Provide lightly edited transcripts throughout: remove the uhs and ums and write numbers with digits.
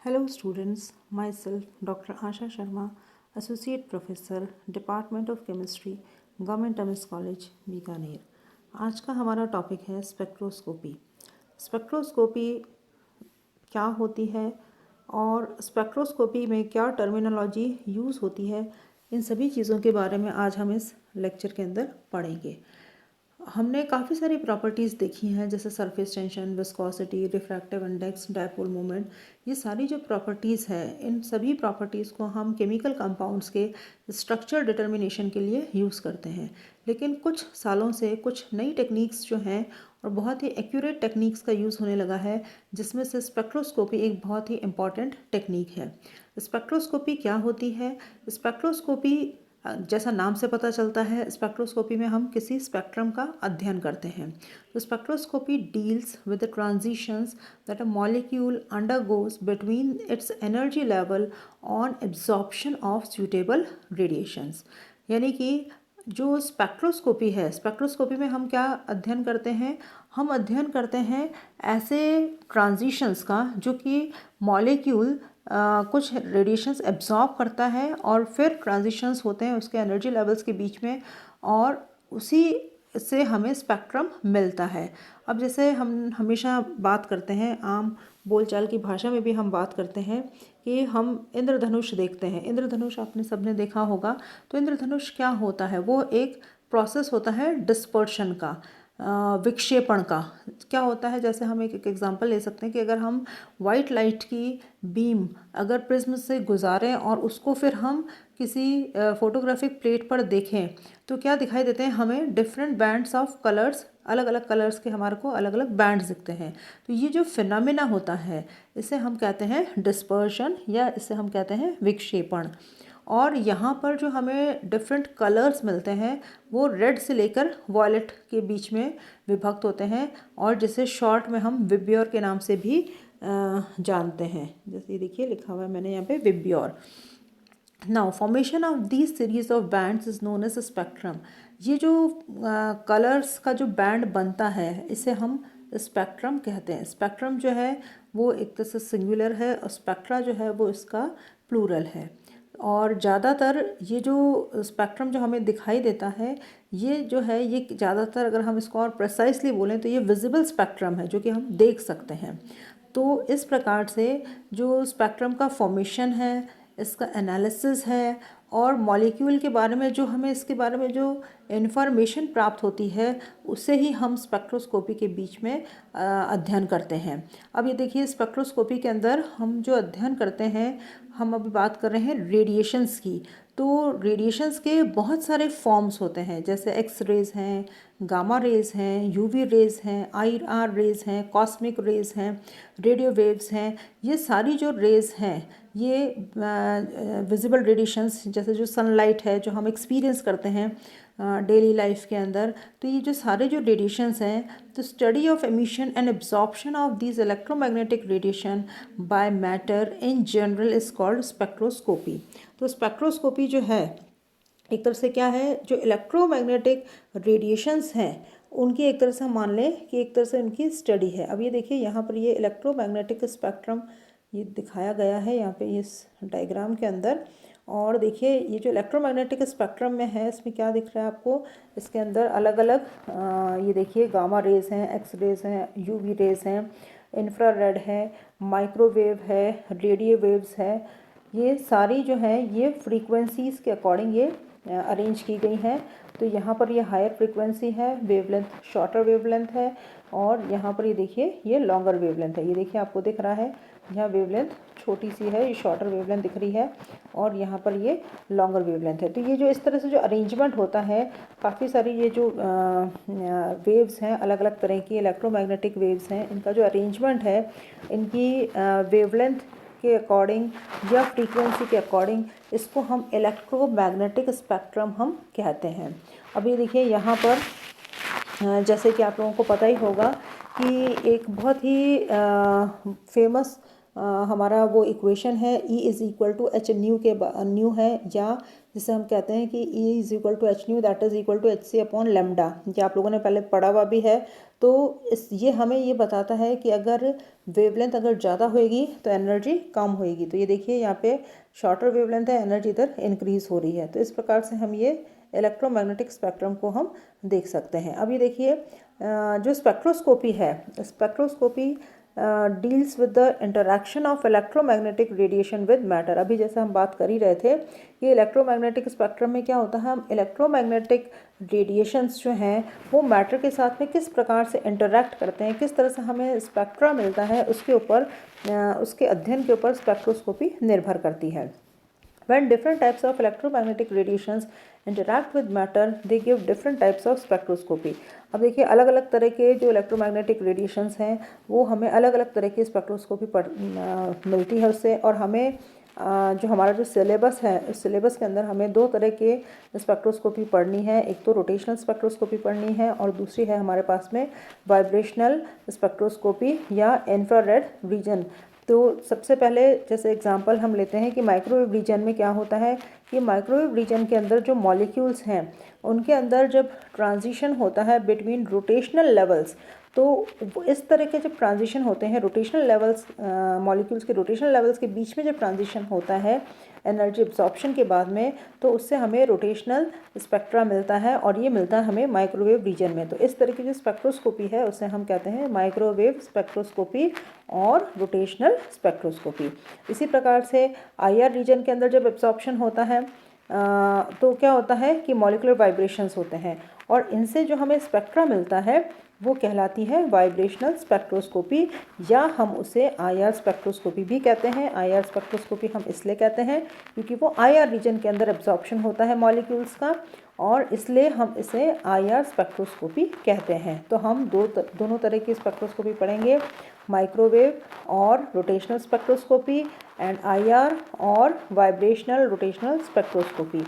Hello students, myself Dr. Asha Sharma, Associate Professor, Department of Chemistry, Government MS College, Bikaner. आज का हमारा topic है spectroscopy. Spectroscopy क्या होती है और स्पेक्ट्रोस्कोपी में क्या टर्मिनोलॉजी यूज़ होती है, इन सभी चीज़ों के बारे में आज हम इस लेक्चर के अंदर पढ़ेंगे। हमने काफ़ी सारी प्रॉपर्टीज़ देखी हैं, जैसे surface tension, viscosity, refractive index, dipole moment. ये सारी जो प्रॉपर्टीज़ हैं, इन सभी प्रॉपर्टीज़ को हम केमिकल कंपाउंड्स के स्ट्रक्चर डिटर्मिनेशन के लिए यूज़ करते हैं। लेकिन कुछ सालों से कुछ नई टेक्निक्स जो हैं और बहुत ही एक्यूरेट टेक्निक्स का यूज़ होने लगा है, जिसमें से स्पेक्ट्रोस्कोपी एक बहुत ही इम्पॉर्टेंट टेक्निक है। स्पेक्ट्रोस्कोपी क्या होती है? स्पेक्ट्रोस्कोपी जैसा नाम से पता चलता है, स्पेक्ट्रोस्कोपी में हम किसी स्पेक्ट्रम का अध्ययन करते हैं। तो spectroscopy deals with the transitions that a molecule undergoes between its energy level on absorption of suitable radiations. यानी कि जो स्पेक्ट्रोस्कोपी है, स्पेक्ट्रोस्कोपी में हम क्या अध्ययन करते हैं? हम अध्ययन करते हैं ऐसे ट्रांजिशंस का जो कि मॉलिक्यूल कुछ रेडिएशंस एब्जॉर्ब करता है और फिर ट्रांजिशंस होते हैं उसके एनर्जी लेवल्स के बीच में, और उसी से हमें स्पेक्ट्रम मिलता है। अब जैसे हम हमेशा बात करते हैं, आम बोलचाल की भाषा में भी हम बात करते हैं कि हम इंद्रधनुष देखते हैं। इंद्रधनुष आपने सबने देखा होगा। तो इंद्रधनुष क्या होता है? वो एक प्रोसेस होता है डिस्पर्शन का, विक्षेपण का। क्या होता है? जैसे हम एक एग्जांपल ले सकते हैं कि अगर हम वाइट लाइट की बीम अगर प्रिज्म से गुजारें और उसको फिर हम किसी फोटोग्राफिक प्लेट पर देखें, तो क्या दिखाई देते हैं? हमें डिफरेंट बैंड्स ऑफ कलर्स, अलग अलग कलर्स के हमारे को अलग अलग बैंड्स दिखते हैं। तो ये जो फिनोमेना होता है, इसे हम कहते हैं डिस्पर्शन, या इसे हम कहते हैं विक्षेपण। और यहाँ पर जो हमें डिफरेंट कलर्स मिलते हैं वो रेड से लेकर वॉयलेट के बीच में विभक्त होते हैं, और जिसे शॉर्ट में हम विब्योर के नाम से भी जानते हैं। जैसे ये देखिए लिखा हुआ है मैंने यहाँ पे, VIBGYOR. Now formation of these series of bands is known as spectrum. ये जो कलर्स का जो बैंड बनता है, इसे हम स्पेक्ट्रम कहते हैं। स्पेक्ट्रम जो है वो एक तरह से सिंगुलर है और स्पेक्ट्रा जो है वो इसका प्लूरल है। और ज़्यादातर ये जो स्पेक्ट्रम जो हमें दिखाई देता है, ये जो है ये ज़्यादातर, अगर हम इसको और प्रिसाइसली बोलें तो ये विजिबल स्पेक्ट्रम है, जो कि हम देख सकते हैं। तो इस प्रकार से जो स्पेक्ट्रम का फॉर्मेशन है, इसका एनालिसिस है, और मॉलिक्यूल के बारे में जो हमें इसके बारे में जो इन्फॉर्मेशन प्राप्त होती है, उससे ही हम स्पेक्ट्रोस्कोपी के बीच में अध्ययन करते हैं। अब ये देखिए, स्पेक्ट्रोस्कोपी के अंदर हम जो अध्ययन करते हैं, हम अभी बात कर रहे हैं रेडिएशंस की। तो रेडिएशंस के बहुत सारे फॉर्म्स होते हैं, जैसे एक्स रेज हैं, गामा रेज हैं, यूवी रेज हैं, IR रेज हैं, कॉस्मिक रेज हैं, रेडियो वेव्स हैं। ये सारी जो रेज हैं, ये विजिबल रेडिएशंस, जैसे जो सनलाइट है जो हम एक्सपीरियंस करते हैं डेली लाइफ के अंदर, तो ये जो सारे जो रेडिएशंस हैं, तो study of emission and absorption of these electromagnetic radiation by matter in general is called spectroscopy. तो स्पेक्ट्रोस्कोपी जो है एक तरह से क्या है, जो इलेक्ट्रोमैग्नेटिक रेडिएशंस हैं उनकी एक तरह से मान लें कि एक तरह से उनकी स्टडी है। अब ये देखिए यहाँ पर ये इलेक्ट्रोमैग्नेटिक स्पेक्ट्रम ये दिखाया गया है यहाँ पे इस डायग्राम के अंदर। और देखिए ये जो इलेक्ट्रोमैग्नेटिक स्पेक्ट्रम में है, इसमें क्या दिख रहा है आपको? इसके अंदर अलग अलग ये देखिए गामा रेज हैं, एक्स रेज हैं, यूवी रेज हैं, इंफ्रारेड है, माइक्रोवेव है, रेडियो वेव्स है। ये सारी जो है ये फ्रीक्वेंसीज़ के अकॉर्डिंग ये अरेंज की गई हैं। तो यहाँ पर ये हायर फ्रीक्वेंसी है, वेवलेंथ शॉर्टर वेवलेंथ है, और यहाँ पर ये देखिए ये लॉन्गर वेवलेंथ है। ये देखिए आपको दिख रहा है, यहाँ वेवलेंथ छोटी सी है, ये शॉर्टर वेवलेंथ दिख रही है, और यहाँ पर ये लॉन्गर वेवलेंथ है। तो ये जो इस तरह से जो अरेंजमेंट होता है, काफ़ी सारी ये जो वेव्स हैं, अलग अलग तरह की इलेक्ट्रोमैग्नेटिक वेव्स हैं, इनका जो अरेंजमेंट है, इनकी वेवलेंथ के अकॉर्डिंग या फ्रीक्वेंसी के अकॉर्डिंग, इसको हम इलेक्ट्रोमैग्नेटिक स्पेक्ट्रम हम कहते हैं। अब ये देखिए यहाँ पर जैसे कि आप लोगों को पता ही होगा कि एक बहुत ही फेमस हमारा वो इक्वेशन है E is equal to h nu के न्यू है, या जिसे हम कहते हैं कि E is equal to h nu that is equal to h c upon lambda, ये आप लोगों ने पहले पढ़ा हुआ भी है। तो ये हमें ये बताता है कि अगर वेवलेंथ अगर ज़्यादा होएगी तो एनर्जी कम होएगी। तो ये देखिए यहाँ पे शॉर्टर वेवलेंथ है, एनर्जी इधर इंक्रीज़ हो रही है। तो इस प्रकार से हम ये इलेक्ट्रोमैग्नेटिक स्पेक्ट्रम को हम देख सकते हैं। अब ये देखिए जो स्पेक्ट्रोस्कोपी है, spectroscopy deals with the interaction of electromagnetic radiation with matter. अभी जैसे हम बात कर ही रहे थे कि इलेक्ट्रोमैग्नेटिक स्पेक्ट्रम में क्या होता है, हम इलेक्ट्रोमैग्नेटिक रेडिएशंस जो हैं वो मैटर के साथ में किस प्रकार से इंटरेक्ट करते हैं, किस तरह से हमें स्पेक्ट्रा मिलता है, उसके ऊपर उसके अध्ययन के ऊपर स्पेक्ट्रोस्कोपी निर्भर करती है। When different types of electromagnetic radiations interact with matter, they give different types of spectroscopy. अब देखिए अलग अलग तरह के जो इलेक्ट्रोमैग्नेटिक रेडिएशंस हैं वो हमें अलग अलग तरह की स्पेक्ट्रोस्कोपी मिलती है उससे। और हमें जो हमारा जो सिलेबस है, उस सिलेबस के अंदर हमें दो तरह के स्पेक्ट्रोस्कोपी पढ़नी है। एक तो रोटेशनल स्पेक्ट्रोस्कोपी पढ़नी है और दूसरी है हमारे पास में वाइब्रेशनल स्पेक्ट्रोस्कोपी या इंफ्रारेड रीजन। तो सबसे पहले जैसे एग्जांपल हम लेते हैं कि माइक्रोवेव रीजन में क्या होता है कि माइक्रोवेव रीजन के अंदर जो मॉलिक्यूल्स हैं उनके अंदर जब ट्रांजिशन होता है बिटवीन रोटेशनल लेवल्स, तो इस तरह के जब ट्रांजिशन होते हैं रोटेशनल लेवल्स, मॉलिक्यूल्स के रोटेशनल लेवल्स के बीच में जब ट्रांजिशन होता है एनर्जी एब्जॉर्प्शन के बाद में, तो उससे हमें रोटेशनल स्पेक्ट्रा मिलता है और ये मिलता है हमें माइक्रोवेव रीजन में। तो इस तरह की जो स्पेक्ट्रोस्कोपी है उसे हम कहते हैं माइक्रोवेव स्पेक्ट्रोस्कोपी और रोटेशनल स्पेक्ट्रोस्कोपी। इसी प्रकार से आईआर रीजन के अंदर जब एब्जॉर्प्शन होता है तो क्या होता है कि मॉलिक्यूलर वाइब्रेशंस होते हैं और इनसे जो हमें स्पेक्ट्रा मिलता है वो कहलाती है वाइब्रेशनल स्पेक्ट्रोस्कोपी, या हम उसे आईआर स्पेक्ट्रोस्कोपी भी कहते हैं। आईआर स्पेक्ट्रोस्कोपी हम इसलिए कहते हैं क्योंकि वो आईआर रीजन के अंदर एब्जॉर्प्शन होता है मॉलिक्यूल्स का, और इसलिए हम इसे आईआर स्पेक्ट्रोस्कोपी कहते हैं। तो हम दोनों तरह की स्पेक्ट्रोस्कोपी पढ़ेंगे, माइक्रोवेव और रोटेशनल स्पेक्ट्रोस्कोपी एंड आईआर और वाइब्रेशनल रोटेशनल स्पेक्ट्रोस्कोपी।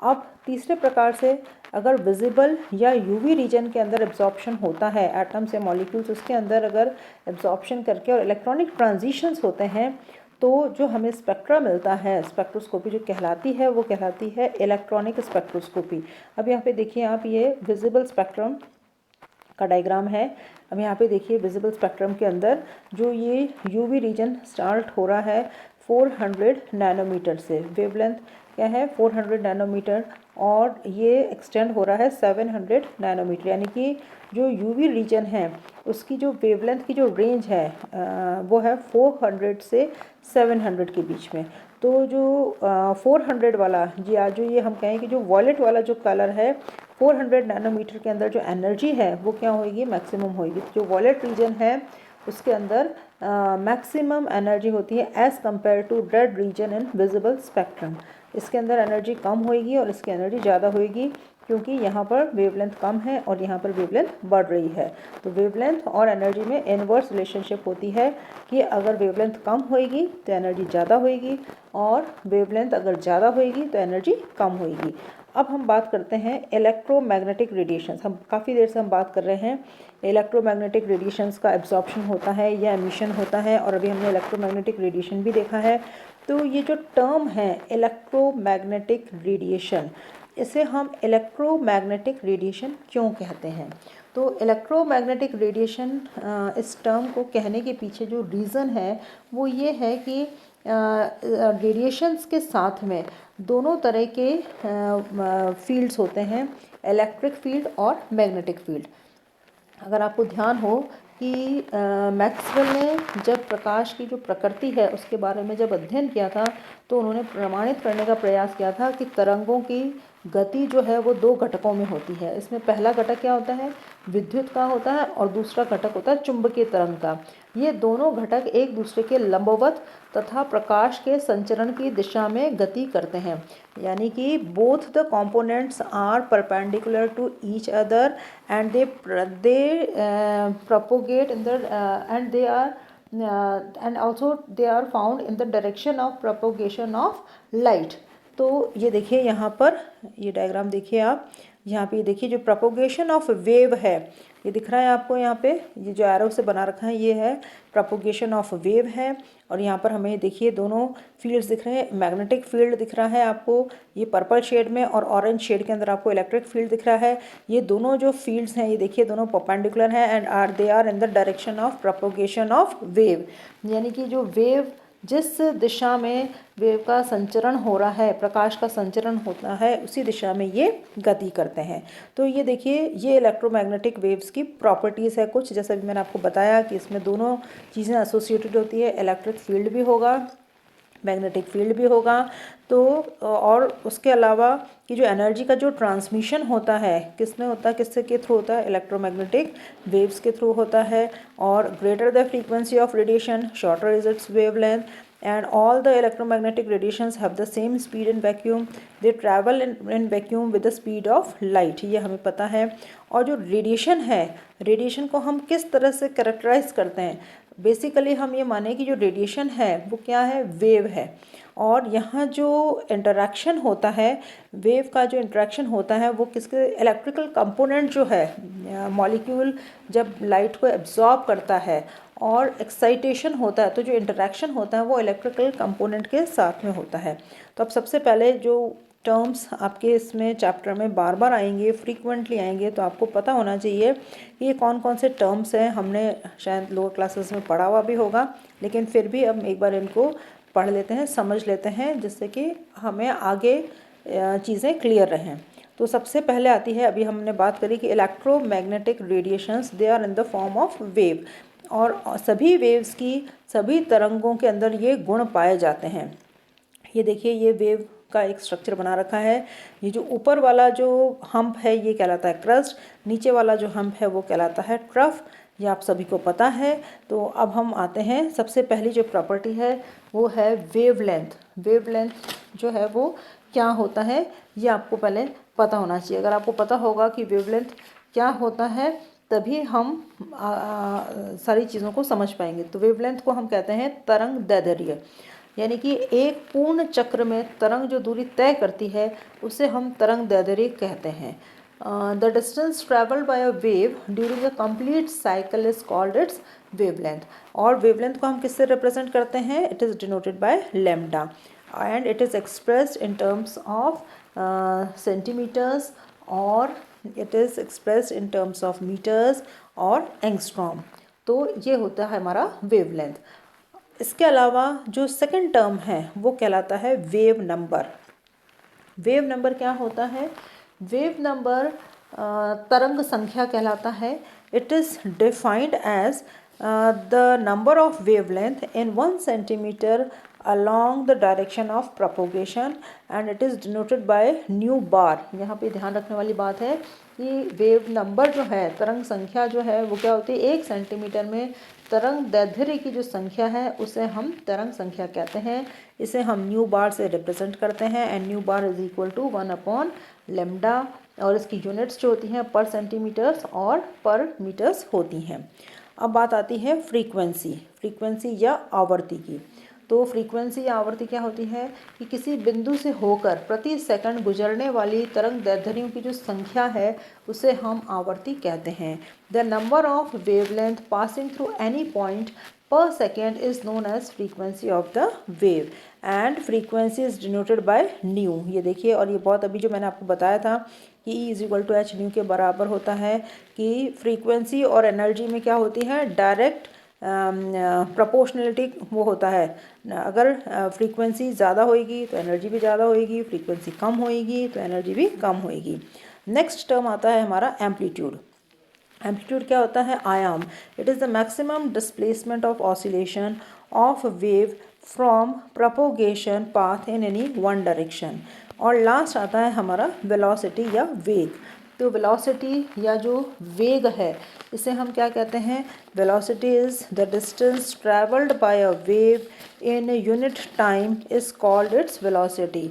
अब तीसरे प्रकार से अगर विजिबल या यूवी रीजन के अंदर एब्जॉर्प्शन होता है एटम्स या मॉलिक्यूल्स, उसके अंदर अगर एब्जॉर्प्शन करके और इलेक्ट्रॉनिक ट्रांजिशंस होते हैं तो जो हमें स्पेक्ट्रा मिलता है, स्पेक्ट्रोस्कोपी जो कहलाती है वो कहलाती है इलेक्ट्रॉनिक स्पेक्ट्रोस्कोपी। अब यहाँ पे देखिए आप, ये विजिबल स्पेक्ट्रम का डायग्राम है। अब यहाँ पे देखिए विजिबल स्पेक्ट्रम के अंदर जो ये यूवी रीजन स्टार्ट हो रहा है 400 नैनोमीटर से, वेवलेंथ क्या है 400 नैनोमीटर, और ये एक्सटेंड हो रहा है 700 नैनोमीटर, यानी कि जो यूवी रीजन है उसकी जो वेवलेंथ की जो रेंज है वो है 400 से 700 के बीच में। तो जो 400 वाला जो ये हम कहें कि जो वॉयलेट वाला जो कलर है 400 नैनोमीटर के अंदर जो एनर्जी है वो क्या होगी, मैक्सिमम होगी। जो वॉयलेट रीजन है उसके अंदर मैक्सिमम एनर्जी होती है as compare to red region in visible spectrum. इसके अंदर एनर्जी कम होएगी और इसकी एनर्जी ज़्यादा होएगी क्योंकि यहाँ पर वेवलेंथ कम है और यहाँ पर वेवलेंथ बढ़ रही है। तो वेवलेंथ और एनर्जी में इनवर्स रिलेशनशिप होती है कि अगर वेवलेंथ कम होएगी तो एनर्जी ज़्यादा होएगी और वेवलेंथ अगर ज़्यादा होएगी तो एनर्जी कम होएगी। अब हम बात करते हैं इलेक्ट्रोमैग्नेटिक रेडिएशंस। हम काफ़ी देर से हम बात कर रहे हैं इलेक्ट्रोमैग्नेटिक रेडिएशंस का एब्जॉर्प्शन होता है या एमिशन होता है, और अभी हमने इलेक्ट्रोमैग्नेटिक रेडिएशन भी देखा है। तो ये जो टर्म है इलेक्ट्रोमैग्नेटिक रेडिएशन, इसे हम इलेक्ट्रोमैग्नेटिक रेडिएशन क्यों कहते हैं? तो इलेक्ट्रोमैग्नेटिक रेडिएशन इस टर्म को कहने के पीछे जो रीज़न है वो ये है कि रेडिएशंस के साथ में दोनों तरह के फील्ड्स होते हैं, इलेक्ट्रिक फील्ड और मैग्नेटिक फील्ड। अगर आपको ध्यान हो कि मैक्सवेल ने जब प्रकाश की जो प्रकृति है उसके बारे में जब अध्ययन किया था तो उन्होंने प्रमाणित करने का प्रयास किया था कि तरंगों की गति जो है वो दो घटकों में होती है। इसमें पहला घटक क्या होता है, विद्युत का होता है, और दूसरा घटक होता है चुंबकीय तरंग का। ये दोनों घटक एक दूसरे के लंबवत तथा प्रकाश के संचरण की दिशा में गति करते हैं, यानी कि both the components are perpendicular to each other and they propagate in the and they are and also they are found in the direction of propagation of light। तो ये देखिए यहाँ पर ये डायग्राम देखिए आप, यहाँ पे देखिए जो प्रोपोगेशन ऑफ वेव है, ये दिख रहा है आपको यहाँ पे, ये जो एरो से बना रखा है ये है प्रोपोगेशन ऑफ वेव है। और यहाँ पर हमें देखिए दोनों फील्ड्स दिख रहे हैं, मैग्नेटिक फील्ड दिख रहा है आपको ये पर्पल शेड में, और ऑरेंज शेड के अंदर आपको इलेक्ट्रिक फील्ड दिख रहा है। ये दोनों जो फील्ड्स हैं ये देखिए दोनों परपेंडिकुलर हैं and they are in the direction of propagation of wave, यानी कि जो वेव जिस दिशा में वेव का संचरण हो रहा है, प्रकाश का संचरण होता है, उसी दिशा में ये गति करते हैं। तो ये देखिए ये इलेक्ट्रोमैग्नेटिक वेव्स की प्रॉपर्टीज़ है कुछ, जैसा भी मैंने आपको बताया कि इसमें दोनों चीज़ें एसोसिएटेड होती है, इलेक्ट्रिक फील्ड भी होगा, मैग्नेटिक फील्ड भी होगा। तो और उसके अलावा कि जो एनर्जी का जो ट्रांसमिशन होता है किस में होता है, किससे के थ्रू होता है, इलेक्ट्रोमैग्नेटिक वेव्स के थ्रू होता है। और greater the frequency of radiation shorter is it's wavelength, and all the electromagnetic radiations have the same speed in vacuum, they travel in vacuum with the speed of light, ये हमें पता है। और जो रेडिएशन है, रेडिएशन को हम किस तरह से कैरेक्टराइज करते हैं, बेसिकली हम ये माने कि जो रेडिएशन है वो क्या है, वेव है। और यहाँ जो इंटरेक्शन होता है, वेव का जो इंटरेक्शन होता है वो किसके, इलेक्ट्रिकल कंपोनेंट जो है मॉलिक्यूल जब लाइट को एब्जॉर्ब करता है और एक्साइटेशन होता है, तो जो इंटरेक्शन होता है वो इलेक्ट्रिकल कंपोनेंट के साथ में होता है। तो अब सबसे पहले जो टर्म्स आपके इसमें चैप्टर में बार बार आएंगे, फ्रीक्वेंटली आएंगे, तो आपको पता होना चाहिए कि ये कौन कौन से टर्म्स हैं। हमने शायद लोअर क्लासेस में पढ़ा हुआ भी होगा, लेकिन फिर भी अब एक बार इनको पढ़ लेते हैं, समझ लेते हैं, जिससे कि हमें आगे चीज़ें क्लियर रहें। तो सबसे पहले आती है, अभी हमने बात करी कि electromagnetic radiations they are in the form of wave, और सभी वेव्स की, सभी तरंगों के अंदर ये गुण पाए जाते हैं। ये देखिए ये वेव का एक स्ट्रक्चर बना रखा है। ये जो ऊपर वाला जो हम्प है ये कहलाता है क्रस्ट, नीचे वाला जो हम्प है वो कहलाता है ट्रफ, ये आप सभी को पता है। तो अब हम आते हैं, सबसे पहली जो प्रॉपर्टी है वो है वेवलेंथ। वेवलेंथ जो है वो क्या होता है ये आपको पहले पता होना चाहिए। अगर आपको पता होगा कि वेवलेंथ क्या होता है तभी हम सारी चीज़ों को समझ पाएंगे। तो वेवलेंथ को हम कहते हैं तरंग दैर्ध्य, यानी कि एक पूर्ण चक्र में तरंग जो दूरी तय करती है उसे हम तरंग दैर्ध्य कहते हैं। The distance travelled by a wave during a complete cycle is called its wavelength. और वेवलेंथ को हम किससे रिप्रेजेंट करते हैं, it is denoted by lambda and it is expressed in terms of centimetres, और it is expressed in terms of metres और angstrom. तो ये होता है हमारा वेवलेंथ। इसके अलावा जो सेकंड टर्म है वो कहलाता है वेव नंबर। वेव नंबर क्या होता है, वेव नंबर तरंग संख्या कहलाता है। It is defined as the number of wavelength in 1 centimetre along the direction of propagation and it is denoted by nu bar। यहाँ पे ध्यान रखने वाली बात है कि वेव नंबर जो है, तरंग संख्या जो है वो क्या होती है, 1 सेंटीमीटर में तरंग दैर्ध्य की जो संख्या है उसे हम तरंग संख्या कहते हैं। इसे हम न्यू बार से रिप्रेजेंट करते हैं and nu bar is equal to 1/λ, और इसकी यूनिट्स जो होती हैं पर सेंटीमीटर्स और पर मीटर्स होती हैं। अब बात आती है फ्रीक्वेंसी, फ्रीक्वेंसी या आवृत्ति की। तो फ्रीक्वेंसी या आवृत्ति क्या होती है कि किसी बिंदु से होकर प्रति सेकंड गुजरने वाली तरंग दैर्ध्यों की जो संख्या है उसे हम आवृत्ति कहते हैं। The number of wavelength passing through any point per second is known as frequency of the wave and frequency is denoted by nu. ये देखिए, और ये बहुत अभी जो मैंने आपको बताया था कि E is equal to h nu के बराबर होता है कि फ्रीक्वेंसी और एनर्जी में क्या होती है, डायरेक्ट प्रोपोर्शनलिटी वो होता है। अगर फ्रीक्वेंसी ज़्यादा होएगी तो एनर्जी भी ज़्यादा होएगी, फ्रीक्वेंसी कम होएगी तो एनर्जी भी कम होएगी। नेक्स्ट टर्म आता है हमारा एम्पलीट्यूड। एम्पलीट्यूड क्या होता है, आयाम। It is the maximum displacement of oscillation of wave from propagation path in any one direction. और लास्ट आता है हमारा वेलोसिटी या वेग। तो वेलोसिटी या जो वेग है इसे हम क्या कहते हैं, velocity is the distance travelled bye a wave in unit time is called its velocity.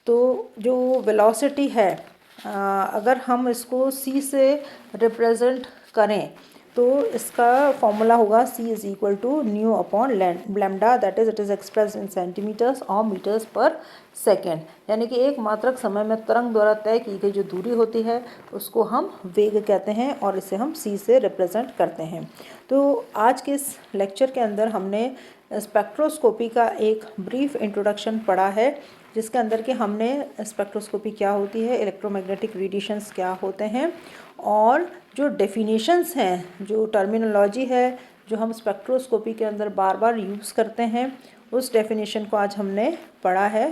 तो जो वेलोसिटी है अगर हम इसको c से रिप्रेजेंट करें तो इसका फॉर्मूला होगा C is equal to nu upon lambda, that is it is express in centimetres और मीटर्स पर सेकेंड। यानी कि एक मात्रक समय में तरंग द्वारा तय की गई जो दूरी होती है उसको हम वेग कहते हैं और इसे हम C से रिप्रेजेंट करते हैं। तो आज के इस लेक्चर के अंदर हमने स्पेक्ट्रोस्कोपी का एक ब्रीफ इंट्रोडक्शन पढ़ा है, जिसके अंदर कि हमने स्पेक्ट्रोस्कोपी क्या होती है, इलेक्ट्रोमैग्नेटिक रेडिएशंस क्या होते हैं, और जो डेफिनेशंस हैं, जो टर्मिनोलॉजी है जो हम स्पेक्ट्रोस्कोपी के अंदर बार बार यूज़ करते हैं, उस डेफिनेशन को आज हमने पढ़ा है।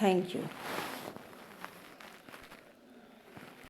Thank you.